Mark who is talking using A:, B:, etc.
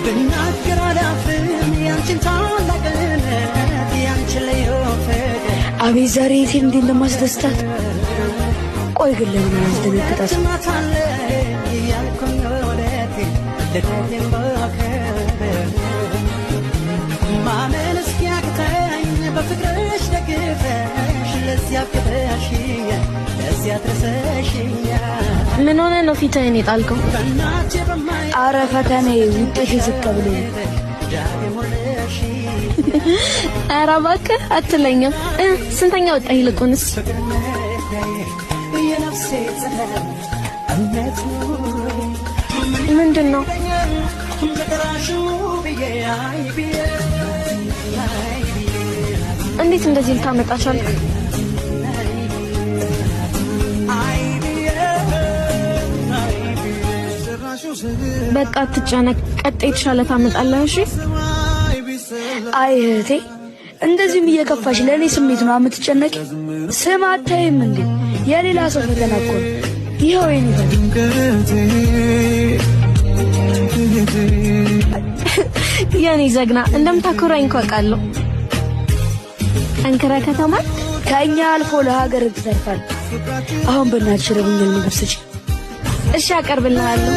A: ብናገር አላፍርም ያንቺን ታላቅነት ያንቺን ልዩ ፍቅር
B: አቤት ዛሬ የቴን እንዴት እንደማስደስታት ቆይ ግን ለምን አስደነግጣት
A: ያልኩኝ ወደቴ ልደቴን በክብር ማመን እስኪያቅተኝ በፍቅርሽ ደግፈሽ ለዚያ አብቅተሽኛል ለዚያ አድርሰሽኛል
B: ምን ሆነ ነው ፊትህን የጣልከው? ኧረ ፈተኔ ውጤት ዝቅ ብሎ ኧረ እባክህ አትለኝም። ስንተኛ ወጣ? ይልቁንስ ምንድን ነው? እንዴት እንደዚህ ልታመጣ ቻልክ? በቃ አትጨነቅ፣ ቀጣይ የተሻለ ታመጣለህ። እሺ?
C: አይ እህቴ እንደዚህም እየከፋሽ ለኔ ስሜት ነው የምትጨነቂ? ስም አታይም እንዴ? የሌላ ሰው ፈተና እኮ ነው። ይኸው የኔ
B: የኔ ጀግና እንደምታኮራኝ እኮ አውቃለሁ። ጠንክረህ ከተማርክ
C: ከእኛ አልፎ ለሀገር ትተርፋለህ። አሁን በእናትሽ ረቡኛል ምግብ ስጪ።
B: እሺ አቀርብልሃለሁ።